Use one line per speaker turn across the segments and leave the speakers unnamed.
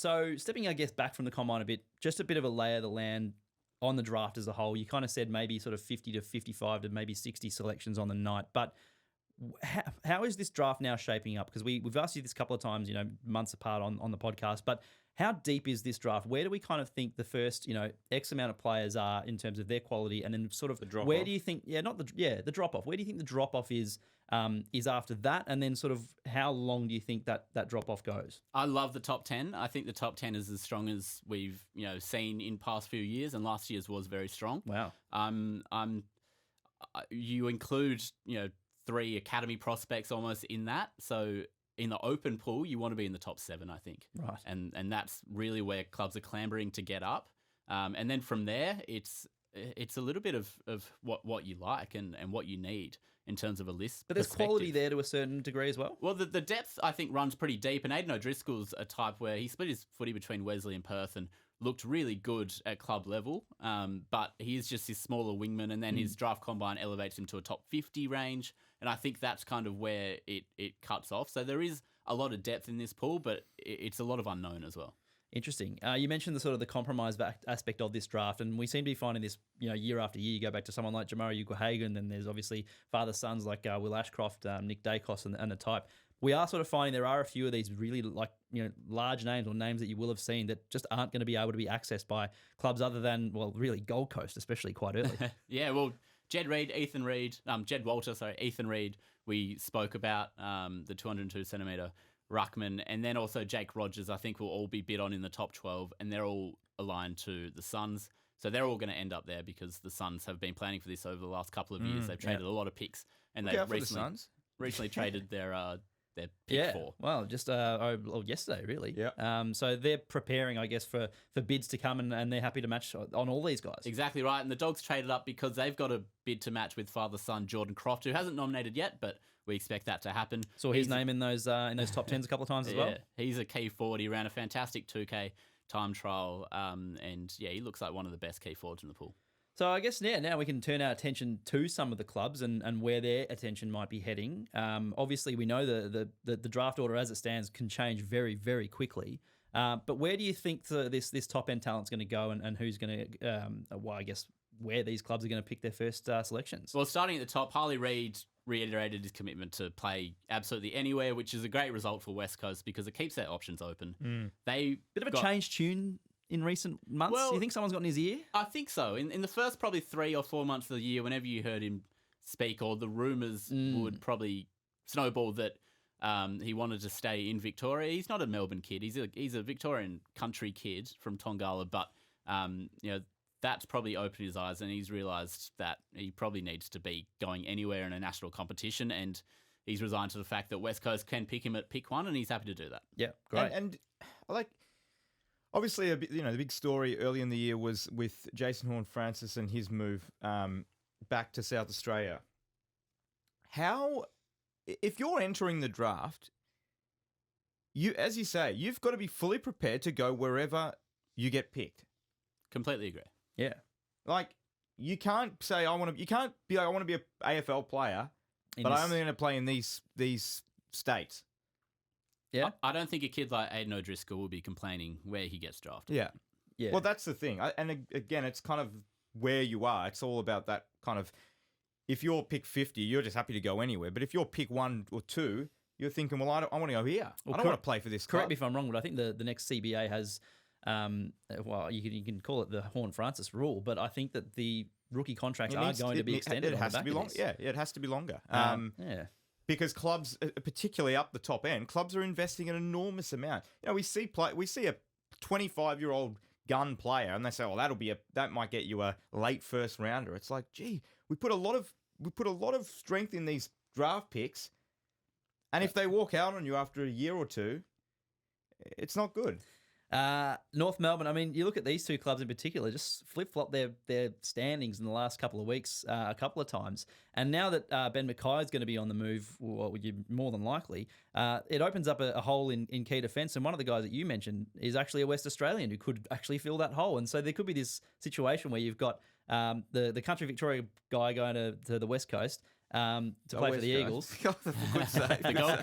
So stepping, I guess, back from the combine a bit, just a bit of a lay of the land on the draft as a whole. You kind of said maybe sort of 50 to 55 to maybe 60 selections on the night, but how is this draft now shaping up? Because we've asked you this a couple of times, months apart on the podcast, but how deep is this draft? Where do we kind of think the first, X amount of players are in terms of their quality, and then sort of where do you think? The drop off. Where do you think the drop off is after that, and then sort of how long do you think that drop off goes?
I love the top 10. I think the top 10 is as strong as we've seen in past few years, and last year's was very strong.
Wow.
You include 3 academy prospects almost in that, so. In the open pool, you want to be in the top 7, I think.
Right.
And that's really where clubs are clambering to get up. And then from there, it's a little bit of what you like and what you need in terms of a list.
But there's quality there to a certain degree as well.
Well, the depth, I think, runs pretty deep. And Aidan O'Driscoll's a type where he split his footy between Wesley and Perth and looked really good at club level. But he is just this smaller wingman, and then his draft combine elevates him to a top 50 range. And I think that's kind of where it cuts off. So there is a lot of depth in this pool, but it's a lot of unknown as well. Interesting.
You mentioned the compromise aspect of this draft, and we seem to be finding this, year after year. You go back to someone like Jamari Uguhagan, then there's obviously father-sons like Will Ashcroft, Nick Dacos, and the type. We are sort of finding there are a few of these really large names or names that you will have seen that just aren't going to be able to be accessed by clubs other than, really Gold Coast, especially quite early.
Yeah, well, Jed Walter, Ethan Reid, we spoke about the 202 centimetre ruckman, and then also Jake Rogers, I think will all be bid on in the top 12, and they're all aligned to the Suns. So they're all going to end up there because the Suns have been planning for this over the last couple of years. They've traded a lot of picks, and they've recently traded their pick for.
Well, just yesterday, really.
Yeah.
So they're preparing, I guess, for bids to come, and they're happy to match on all these guys.
Exactly right. And the Dogs traded up because they've got a bid to match with father-son Jordan Croft, who hasn't nominated yet, but we expect that to happen.
Saw his name in those top 10s a couple of times as well.
Yeah, he's a key forward. He ran a fantastic 2K time trial, and he looks like one of the best key forwards in the pool.
So I guess now we can turn our attention to some of the clubs and where their attention might be heading. Obviously, we know the draft order as it stands can change very, very quickly. But where do you think this top-end talent's going to go, and who's going to, where these clubs are going to pick their first selections?
Well, starting at the top, Harley Reid reiterated his commitment to play absolutely anywhere, which is a great result for West Coast because it keeps their options open.
Bit of a change tune in recent months? Do you think someone's got in his ear?
I think so. In the first probably 3 or 4 months of the year, whenever you heard him speak, or the rumours would probably snowball that he wanted to stay in Victoria. He's not a Melbourne kid. He's a Victorian country kid from Tongala, but that's probably opened his eyes, and he's realised that he probably needs to be going anywhere in a national competition, and he's resigned to the fact that West Coast can pick him at pick 1, and he's happy to do that.
Yeah, great.
And I like... Obviously, the big story early in the year was with Jason Horne-Francis and his move back to South Australia. If you're entering the draft, as you say, you've got to be fully prepared to go wherever you get picked.
Completely agree.
Yeah.
Like, you can't say, I want to be an AFL player, but I'm only going to play in these states.
Yeah,
I don't think a kid like Aidan O'Driscoll will be complaining where he gets drafted.
Yeah. Well, that's the thing. And again, it's kind of where you are. It's all about that kind of, if you're pick 50, you're just happy to go anywhere. But if you're pick 1 or 2, you're thinking, well, I want to go here. I don't want to play for this club.
Correct me if I'm wrong, but I think the next CBA has, you can call it the Horne-Francis rule, but I think that the rookie contracts are going to be extended.
It has to be longer. Yeah, it has to be longer.
Yeah.
Because clubs, particularly up the top end, clubs are investing an enormous amount. We see a 25-year-old gun player, and they say, "Oh, that might get you a late first rounder." It's like, gee, we put a lot of strength in these draft picks, and if they walk out on you after a year or two, it's not good.
North Melbourne, I mean, you look at these two clubs in particular, just flip-flop their standings in the last couple of weeks a couple of times. And now that Ben Mackay is going to be on the move, more than likely, it opens up a hole in key defence. And one of the guys that you mentioned is actually a West Australian who could actually fill that hole. And so there could be this situation where you've got the country Victoria guy going to the West Coast, to play for the Eagles.
The Gold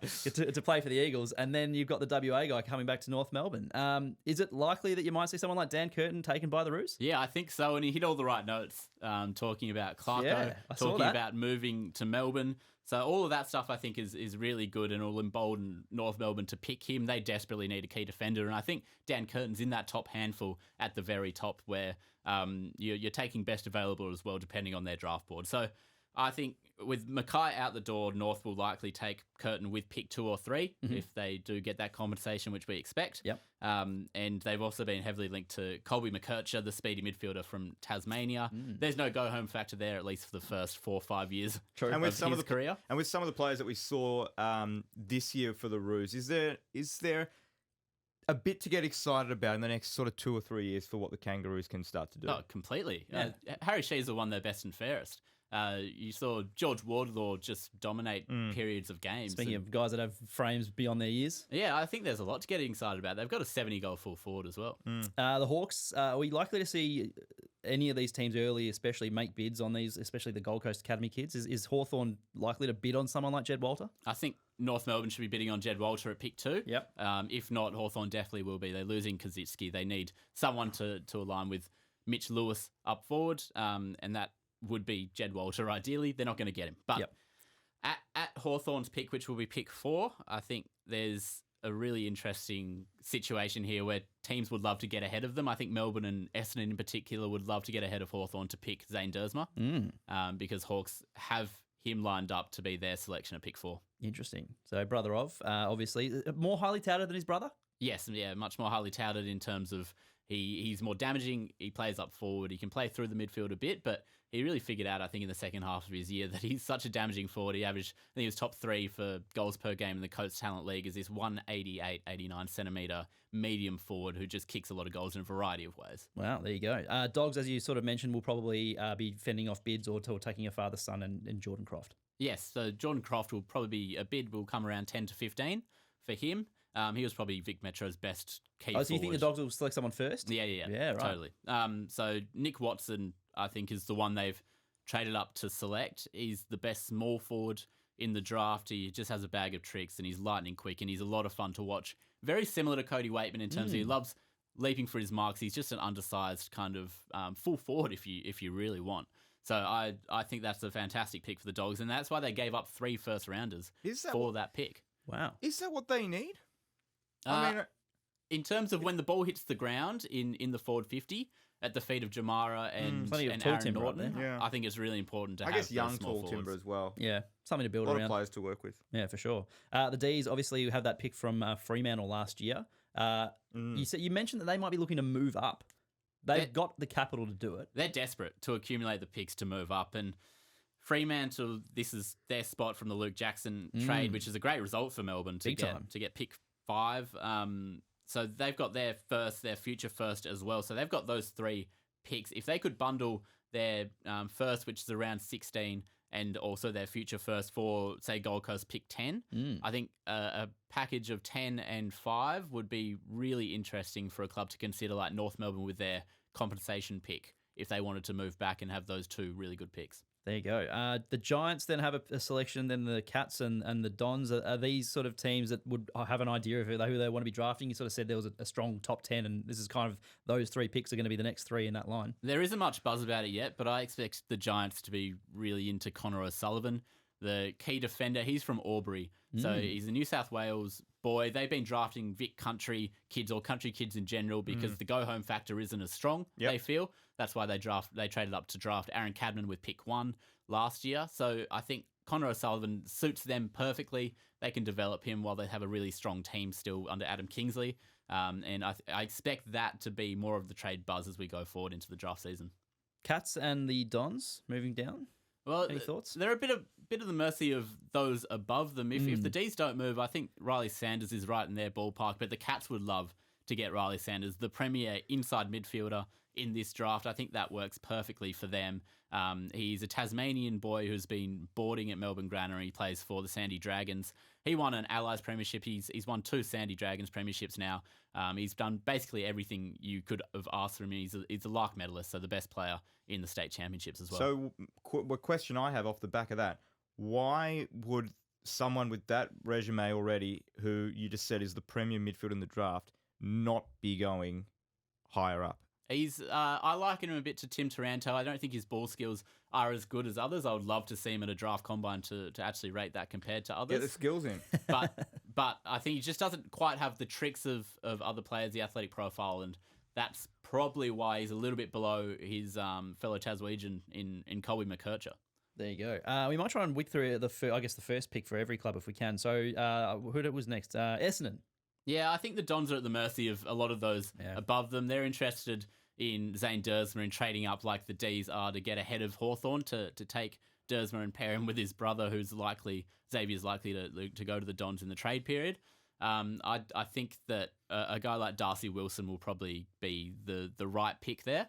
Coast.
to play for the Eagles. And then you've got the WA guy coming back to North Melbourne. Is it likely that you might see someone like Dan Curtin taken by the Roos?
Yeah, I think so. And he hit all the right notes, talking about Clarko,
I saw
talking
that.
about moving to Melbourne. So all of that stuff I think is really good and will embolden North Melbourne to pick him. They desperately need a key defender. And I think Dan Curtin's in that top handful at the very top where you're taking best available as well, depending on their draft board. So I think with Mackay out the door, North will likely take Curtin with pick 2 or 3 if they do get that compensation, which we expect.
Yep.
And they've also been heavily linked to Colby McKercher, the speedy midfielder from Tasmania. There's no go-home factor there, at least for the first 4 or 5 years
True.
And with
of
some
his
of the
career.
And with some of the players that we saw this year for the Roos, is there a bit to get excited about in the next sort of 2 or 3 years for what the Kangaroos can start to do?
Oh, completely.
Yeah.
Harry Sheezer won their best and fairest. You saw George Wardlaw just dominate periods of games.
Speaking of guys that have frames beyond their years.
Yeah, I think there's a lot to get excited about. They've got a 70-goal full forward as well.
The Hawks, are we likely to see any of these teams early, especially make bids on these, especially the Gold Coast Academy kids? Is Hawthorn likely to bid on someone like Jed Walter?
I think North Melbourne should be bidding on Jed Walter at pick 2.
Yep.
If not, Hawthorn definitely will be. They're losing Kaczynski. They need someone to align with Mitch Lewis up forward, and that would be Jed Walter ideally. They're not going to get him. But at Hawthorn's pick, which will be pick 4, I think there's a really interesting situation here where teams would love to get ahead of them. I think Melbourne and Essendon in particular would love to get ahead of Hawthorn to pick Zane Dersma because Hawks have him lined up to be their selection at pick 4.
Interesting. So brother of, obviously, more highly touted than his brother?
Yes, yeah, much more highly touted in terms of he's more damaging. He plays up forward. He can play through the midfield a bit, but he really figured out, I think, in the second half of his year that he's such a damaging forward. He averaged, I think he was top 3 for goals per game in the Coates Talent League as this 188, 89 centimetre medium forward who just kicks a lot of goals in a variety of ways.
Wow, there you go. Dogs, as you sort of mentioned, will probably be fending off bids or taking a father's son and Jordan Croft.
Yes, so Jordan Croft will probably be, a bid will come around 10 to 15 for him. He was probably Vic Metro's best key forward.
So you think the Dogs will select someone first?
Yeah,
right.
Totally. So Nick Watson, I think, is the one they've traded up to select. He's the best small forward in the draft. He just has a bag of tricks and he's lightning quick and he's a lot of fun to watch. Very similar to Cody Waitman in terms of he loves leaping for his marks. He's just an undersized kind of full forward if you really want. So I think that's a fantastic pick for the Dogs, and that's why they gave up 3 first-rounders for that pick.
Wow.
Is that what they need? I mean,
in terms of when the ball hits the ground in the forward 50 at the feet of Jamara and
Plenty of tall
Aaron
timber up
Norton,
there.
Yeah.
I think it's really important to
I
have
guess
those
young
small
tall
forwards.
timber as well.
Yeah, something to build
A lot
around.
of players to work with.
Yeah, for sure. The D's, obviously, you have that pick from Fremantle last year. You mentioned that they might be looking to move up. They've got the capital to do it.
They're desperate to accumulate the picks to move up, and Fremantle, this is their spot from the Luke Jackson trade, which is a great result for Melbourne to get pick 5. So they've got their future first as well. So they've got those 3 picks. If they could bundle their first, which is around 16, and also their future first for, say, Gold Coast pick 10, I think a package of 10 and 5 would be really interesting for a club to consider, like North Melbourne with their compensation pick, if they wanted to move back and have those 2 really good picks.
There you go. The Giants then have a selection, then the Cats and the Dons. Are these sort of teams that would have an idea of who they want to be drafting? You sort of said there was a strong top 10, and this is kind of those 3 picks are going to be the next 3 in that line.
There isn't much buzz about it yet, but I expect the Giants to be really into Connor O'Sullivan, the key defender. He's from Albury, so he's a New South Wales boy. They've been drafting Vic country kids or country kids in general because the go-home factor isn't as strong, they feel. That's why they traded up to draft Aaron Cadman with pick 1 last year. So I think Connor O'Sullivan suits them perfectly. They can develop him while they have a really strong team still under Adam Kingsley. And I expect that to be more of the trade buzz as we go forward into the draft season.
Cats and the Dons moving down?
Well,
any thoughts?
They're a bit of the mercy of those above them. If the D's don't move, I think Riley Sanders is right in their ballpark, but the Cats would love to get Riley Sanders, the premier inside midfielder in this draft. I think that works perfectly for them. He's a Tasmanian boy who's been boarding at Melbourne Granary. He plays for the Sandy Dragons, he won an Allies premiership. He's won 2 Sandy Dragons premierships now. He's done basically everything you could have asked from him. He's a Lark medalist, so the best player in the state championships as well.
So, a question I have off the back of that: why would someone with that resume already, who you just said is the premier midfield in the draft, not be going higher up?
I liken him a bit to Tim Taranto. I don't think his ball skills are as good as others. I would love to see him at a draft combine to actually rate that compared to others.
Get the skills in.
But I think he just doesn't quite have the tricks of other players, the athletic profile, and that's probably why he's a little bit below his fellow Taswegian in Colby McKercher.
There you go. We might try and whip through the first pick for every club if we can. So who was next? Essendon.
Yeah, I think the Dons are at the mercy of a lot of those above them. They're interested in Zane Dersmer and trading up like the D's are to get ahead of Hawthorn to take Dersmer and pair him with his brother, Xavier's likely to go to the Dons in the trade period. I think that a guy like Darcy Wilson will probably be the right pick there.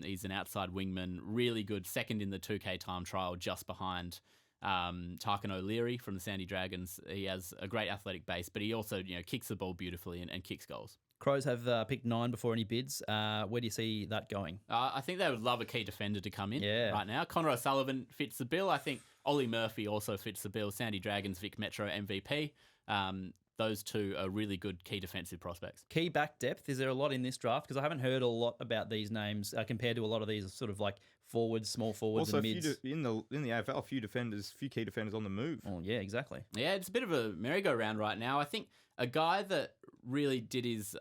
He's an outside wingman, really good, second in the 2K time trial, just behind Tarkin O'Leary from the Sandy Dragons. He has a great athletic base, but he also kicks the ball beautifully and kicks goals.
Crows have picked 9 before any bids. Where do you see that going?
I think they would love a key defender to come in right now. Connor O'Sullivan fits the bill. I think Ollie Murphy also fits the bill. Sandy Dragons, Vic Metro MVP. Those two are really good key defensive prospects. Key
back depth, is there a lot in this draft? Because I haven't heard a lot about these names compared to a lot of these sort of like forwards, small forwards
also,
and mids.
in the AFL, a few key defenders on the move.
Oh, yeah, exactly.
Yeah, it's a bit of a merry-go-round right now. I think a guy that really did his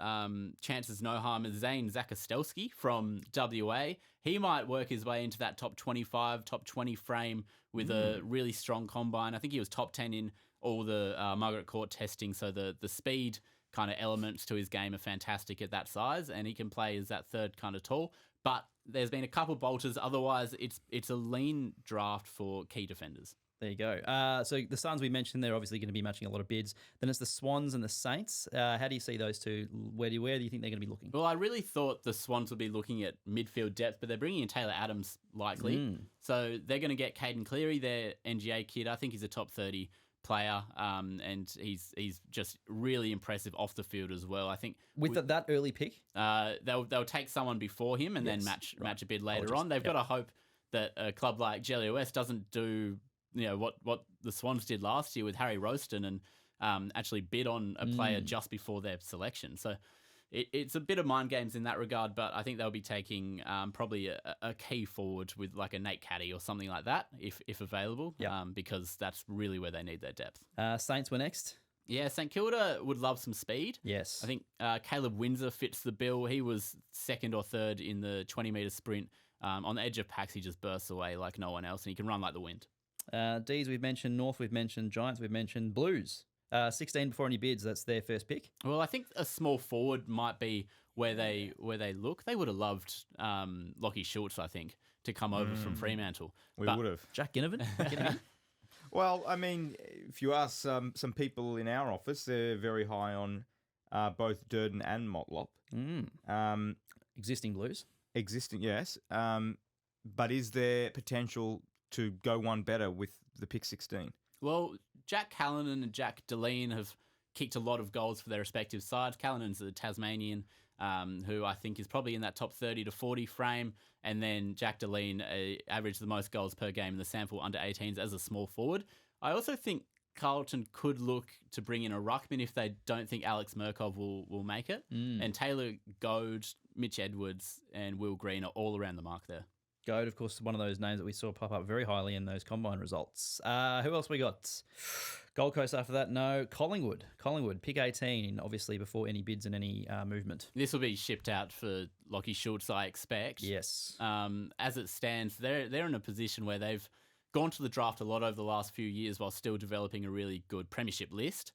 chances no harm is Zane Zakostelski from WA. He might work his way into that top 25, top 20 frame with a really strong combine. I think he was top 10 in all the Margaret Court testing, so the speed kind of elements to his game are fantastic at that size, and he can play as that third kind of tall. But there's been a couple bolters. Otherwise, it's a lean draft for key defenders.
There you go. So the Suns we mentioned, they're obviously going to be matching a lot of bids. Then it's the Swans and the Saints. How do you see those two? Where do you think they're going to be looking?
Well, I really thought the Swans would be looking at midfield depth, but they're bringing in Taylor Adams likely. So they're going to get Caden Cleary, their NGA kid. I think he's a top 30 player, and he's just really impressive off the field as well. I think
with that early pick,
they'll take someone before him and then match a bid later on. They've got to hope that a club like Jelly West doesn't do what the Swans did last year with Harry Rowston and actually bid on a player just before their selection. So it's a bit of mind games in that regard, but I think they'll be taking probably a key forward with like a Nate Caddy or something like that, if available, because that's really where they need their depth.
Saints were next.
Yeah, St Kilda would love some speed.
Yes.
I think Caleb Windsor fits the bill. He was second or third in the 20-metre sprint. On the edge of packs, he just bursts away like no one else, and he can run like the wind.
D's we've mentioned, North we've mentioned, Giants we've mentioned, Blues. 16 before any bids, that's their first pick.
Well, I think a small forward might be where they look. They would have loved Lockie Schultz, I think, to come over from Fremantle.
We would have.
Jack Ginnivan?
Well, I mean, if you ask some people in our office, they're very high on both Durden and Motlop.
Existing Blues?
Existing, yes. But is there potential to go one better with the pick 16?
Well, Jack Callanan and Jack Deline have kicked a lot of goals for their respective sides. Callanan's a Tasmanian, who I think is probably in that top 30 to 40 frame. And then Jack Deline averaged the most goals per game in the sample under 18s as a small forward. I also think Carlton could look to bring in a ruckman if they don't think Alex Murkov will make it. And Taylor Goad, Mitch Edwards, and Will Green are all around the mark there.
Goad, of course, one of those names that we saw pop up very highly in those combine results. Who else we got? Gold Coast after that, no. Collingwood, pick 18, obviously before any bids and any movement.
This will be shipped out for Lockie Schultz, I expect.
Yes.
As it stands, they're in a position where they've gone to the draft a lot over the last few years while still developing a really good premiership list.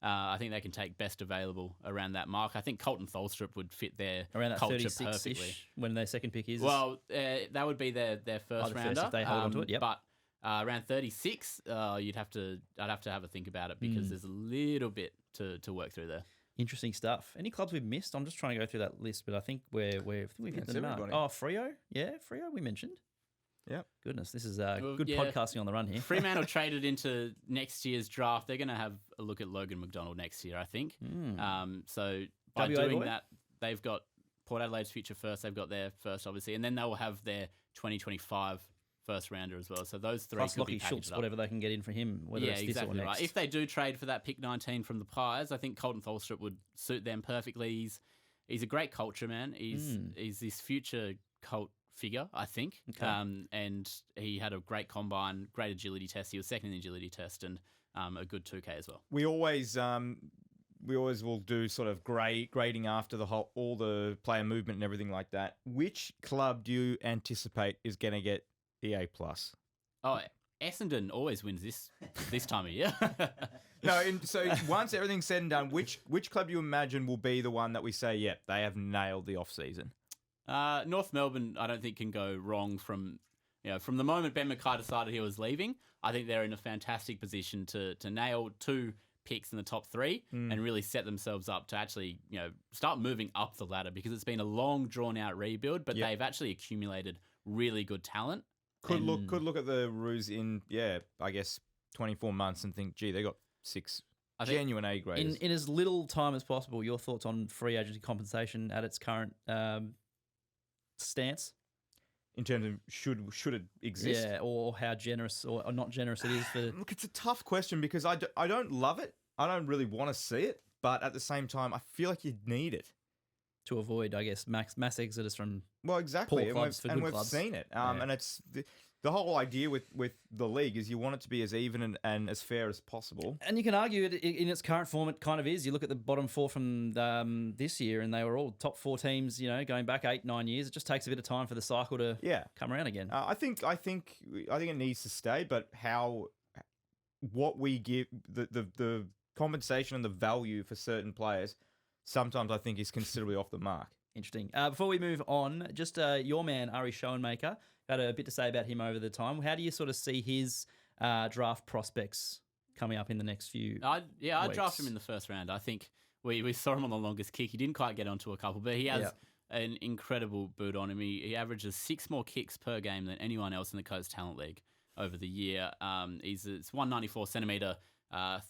I think they can take best available around that mark. I think Colton Tholstrup would fit their
around that
culture
36-ish
perfectly.
When their second pick is.
Well, that would be their first rounder.
If they hold on to it, yep.
But around 36, I'd have to have a think about it because there's a little bit to work through there.
Interesting stuff. Any clubs we've missed? I'm just trying to go through that list, but I think we've hit the mark. Oh, Freo? Yeah, Freo we mentioned.
Yep.
Goodness, this is
Well,
good
yeah.
podcasting on the run here.
Fremantle traded into next year's draft. They're going to have a look at Logan McDonald next year, I think. So by
WA
doing
boy?
that, they've got Port Adelaide's future first. They've got their first, obviously, and then they will have their 2025 first rounder as well. So those three
Plus
could
Lockie
be packaged
Schultz,
up.
whatever they can get in for him, whether
Yeah,
it's this
exactly
or next.
right. If they do trade for that pick 19 from the Pies, I think Colton Tholstrup would suit them perfectly. He's a great culture man. He's this future cult figure, I think.
Okay.
And he had a great combine, great agility test. He was second in the agility test and a good 2K as well.
We always will do sort of grading after all the player movement and everything like that. Which club do you anticipate is going to get EA plus?
Oh, Essendon always wins this time of year.
No, so once everything's said and done, which club do you imagine will be the one that we say, yep, they have nailed the off season?
North Melbourne, I don't think can go wrong from the moment Ben Mackay decided he was leaving. I think they're in a fantastic position to nail 2 picks in the top 3 and really set themselves up to actually start moving up the ladder, because it's been a long drawn out rebuild, but they've actually accumulated really good talent.
Could look at the Roos in I guess 24 months and think, gee, they got 6 genuine A grades.
In as little time as possible, your thoughts on free agency compensation at its current stance?
In terms of should it exist?
Yeah, or how generous or not generous it is for...
Look, it's a tough question because I don't love it. I don't really want to see it, but at the same time, I feel like you need it.
to avoid, I guess, mass exodus from
exactly,
poor clubs for good
we've
clubs.
seen it.
Yeah.
And it's the whole idea with the league is you want it to be as even and as fair as possible.
And you can argue it in its current form, it kind of is. You look at the bottom 4 from this year, and they were all top 4 teams. Going back 8-9 years. It just takes a bit of time for the cycle to come around again.
I think it needs to stay, but what we give the compensation and the value for certain players, sometimes I think is considerably off the mark.
Interesting. Before we move on, just your man, Ari Schoenmaker, had a bit to say about him over the time. How do you sort of see his draft prospects coming up in the next few
I'd
weeks?
draft him in the first round. I think we saw him on the longest kick. He didn't quite get onto a couple, but he has an incredible boot on him. He averages 6 more kicks per game than anyone else in the Coast Talent League over the year. He's 194 centimetre,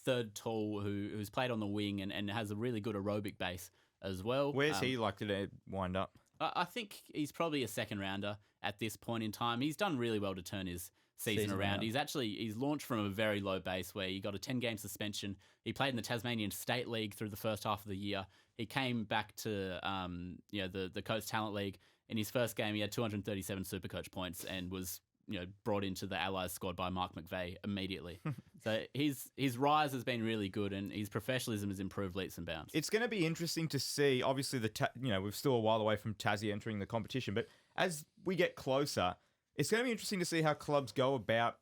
third tall, who's played on the wing and has a really good aerobic base as well.
Where's he likely to wind up?
I think he's probably a second rounder at this point in time. He's done really well to turn his season around. He's launched from a very low base where he got a 10-game suspension. He played in the Tasmanian State League through the first half of the year. He came back to the Coast Talent League. In his first game, he had 237 Supercoach points and was brought into the Allies squad by Mark McVeigh immediately. So his rise has been really good, and his professionalism has improved leaps and bounds.
It's going to be interesting to see. Obviously, we're still a while away from Tassie entering the competition, but as we get closer, it's going to be interesting to see how clubs go about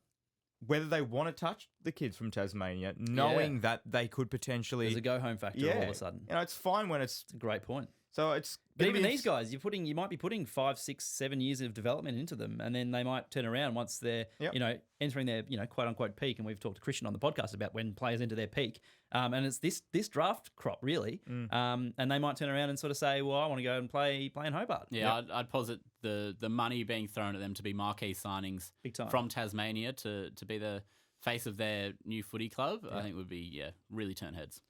whether they want to touch the kids from Tasmania, knowing that they could potentially...
There's a go-home factor all of a sudden.
It's fine when it's...
It's a great point.
So it's...
But even these guys, you might be putting 5, 6, 7 years of development into them, and then they might turn around once they're entering their quote unquote peak. And we've talked to Christian on the podcast about when players enter their peak, and it's this draft crop really, and they might turn around and sort of say, well, I want to go and play in Hobart.
Yeah, I'd posit the money being thrown at them to be marquee signings
Big time.
from Tasmania to be the face of their new footy club. I think would be really turn heads.